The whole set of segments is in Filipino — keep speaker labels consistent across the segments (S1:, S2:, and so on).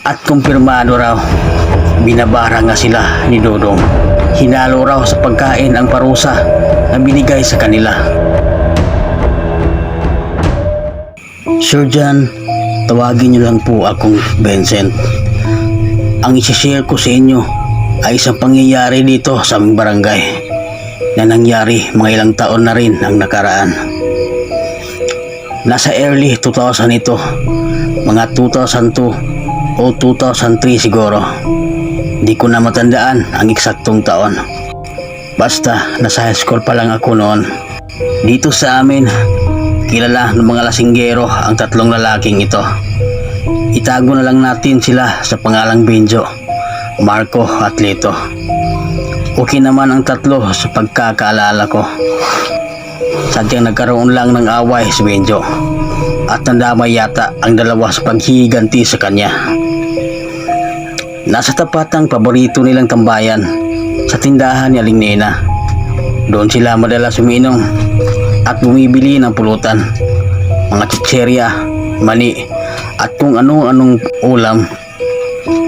S1: At kumpirmado raw, binabara nga sila ni Dodong. Hinalo raw sa pagkain ang parusa na binigay sa kanila. Sir John, tawagin niyo lang po akong Vincent. Ang isi-share ko sa inyo ay isang pangyayari dito sa aming barangay na nangyari mga ilang taon na rin ang nakaraan. Nasa early 2000 ito, mga 2002 o 2003 siguro. Di ko na matandaan ang eksaktong taon. Basta nasa high school pa lang ako noon. Dito sa amin, kilala ng mga lasinggero ang tatlong lalaking ito. Itago na lang natin sila sa pangalang Benjo, Marco at Lito. Okay naman ang tatlo sa pagkakaalala ko. Sadyang nagkaroon lang ng away si Benjo at nandamay yata ang dalawa sa paghihiganti sa kanya. Nasa tapat ng paborito nilang tambayan sa tindahan ni Aling Nena. Doon sila madalas umiinom at bumibili ng pulutan, mga chicherya, mani at kung anong ulam.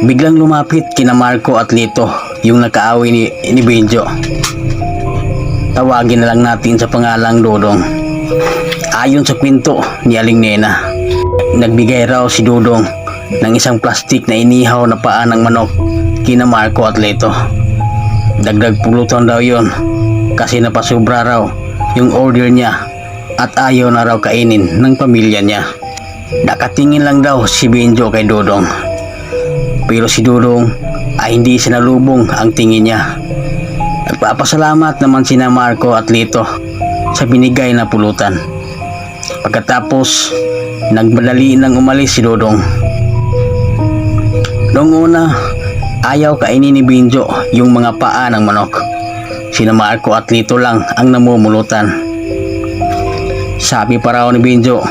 S1: Biglang lumapit kina Marco at Lito yung nakaaway ni Benjo. Tawagin na lang natin sa pangalang Dodong. Ayon sa kwento ni Aling Nena, nagbigay raw si Dodong ng isang plastik na inihaw na paa ng manok kina Marco at Lito. Dagdag pulutan daw yon kasi napasubra raw yung order niya at ayaw na raw kainin ng pamilya niya. Nakatingin lang daw si Benjo kay Dodong, pero si Dodong ay hindi sinalubong ang tingin niya. Nagpapasalamat naman sina Marco at Lito sa binigay na pulutan. Pagkatapos, nagmadali nang umalis si Dodong. Noong una, ayaw kainin ni Benjo yung mga paa ng manok. Sina Marco at Lito lang ang namumulutan. Sabi pa raw ni Benjo,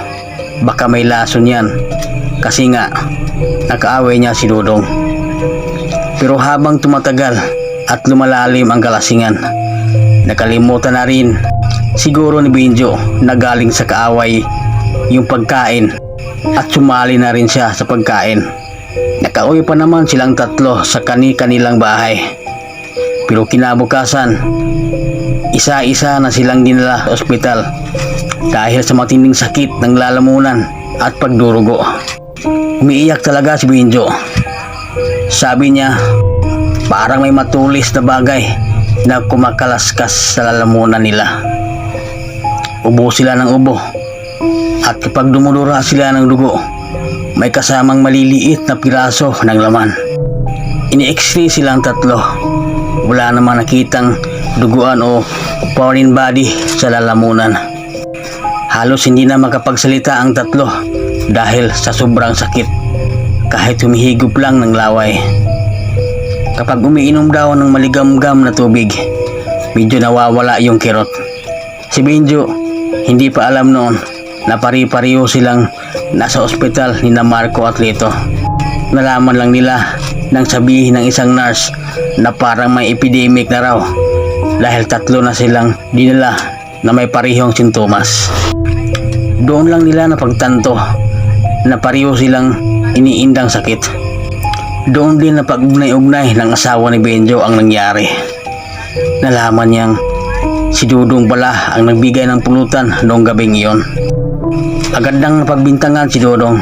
S1: baka may lason yan kasi nga nakaaway niya si Dodong. Pero habang tumatagal at lumalalim ang kalasingan, nakalimutan na rin siguro ni Benjo na galing sa kaaway yung pagkain at sumali na rin siya sa pagkain. Nakauwi pa naman silang tatlo sa kani-kanilang bahay. Pero kinabukasan, isa-isa na silang dinala sa ospital dahil sa matinding sakit ng lalamunan at pagdurugo. Umiiyak talaga si Benjo. Sabi niya, parang may matulis na bagay na kumakalaskas sa lalamunan nila. Ubo sila ng ubo at kapag dumudura sila ng dugo, may kasamang maliliit na piraso ng laman. Ini-x-ray silang tatlo. Wala naman nakitang duguan o foreign body sa lalamunan. Halos hindi na makapagsalita ang tatlo dahil sa sobrang sakit, kahit humihigop lang ng laway. Kapag umiinom daw ng maligamgam na tubig, medyo nawawala yung kirot. Si Benjo, hindi pa alam noon na pari-pariho silang nasa ospital ni na Marco at Lito. Nalaman lang nila nang sabihin ng isang nurse na parang may epidemic na raw dahil tatlo na silang dinala na may parihong sintomas. Doon lang nila napagtanto na pareho silang iniindang sakit. Doon din napag-ugnay-ugnay ng asawa ni Benjo ang nangyari. Nalaman niyang si Dodong pala ang nagbigay ng pulutan noong gabing iyon. Agad nang napagbintangan si Dodong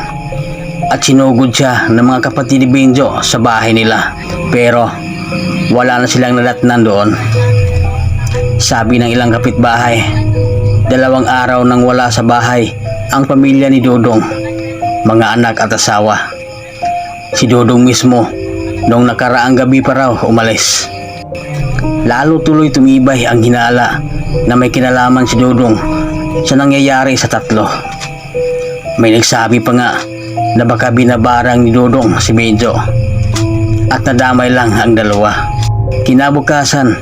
S1: at sinugod siya ng mga kapatid ni Benjo sa bahay nila, pero wala na silang nadatnan doon. Sabi ng ilang kapitbahay, 2 araw nang wala sa bahay ang pamilya ni Dodong, mga anak at asawa. Si Dodong mismo noong nakaraang gabi pa raw umalis. Lalo tuloy tumibay ang hinala na may kinalaman si Dodong sa nangyayari sa tatlo. May nagsabi pa nga na baka binabarang ni Dodong si Benjo at nadamay lang ang dalawa. Kinabukasan,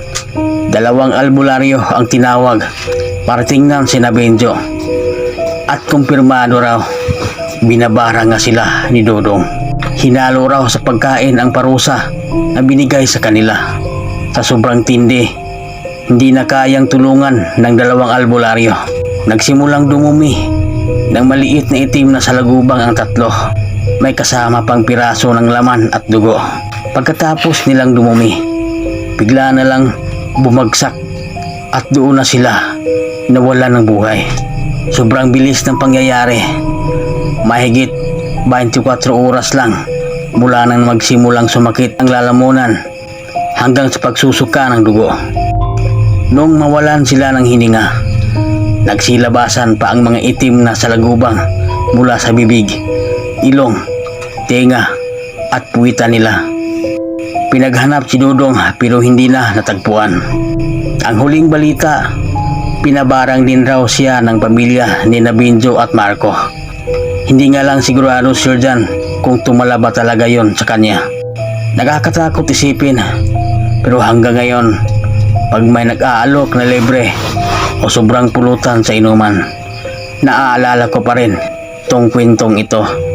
S1: 2 albularyo ang tinawag para tingnan si Benjo at kumpirmado raw binabara nga sila ni Dodong. Hinalo raw sa pagkain ang parusa na binigay sa kanila. Sa sobrang tindi, hindi na kayang tulungan ng 2 albularyo. Nagsimulang dumumi ng maliit na itim na salagubang ang tatlo. may kasama pang piraso ng laman at dugo. Pagkatapos nilang dumumi, bigla na lang bumagsak at doon na sila nawalan ng buhay. Sobrang bilis ng pangyayari. Mahigit 24 oras lang mula nang magsimulang sumakit ang lalamunan hanggang sa pagsusuka ng dugo. Nung mawalan sila ng hininga, nagsilabasan pa ang mga itim na salagubang mula sa bibig, ilong, tenga at puwitan nila. Pinaghanap si Dudong pero hindi na natagpuan. Ang huling balita, pinabarang din raw siya ng pamilya ni Benjo at Marco. Hindi nga lang sigurado si Jordan kung tumala ba talaga yon sa kanya. Nakakatakot isipin, pero hanggang ngayon, pag may nag-aalok na libre o sobrang pulutan sa inuman, naaalala ko pa rin tong kwentong ito.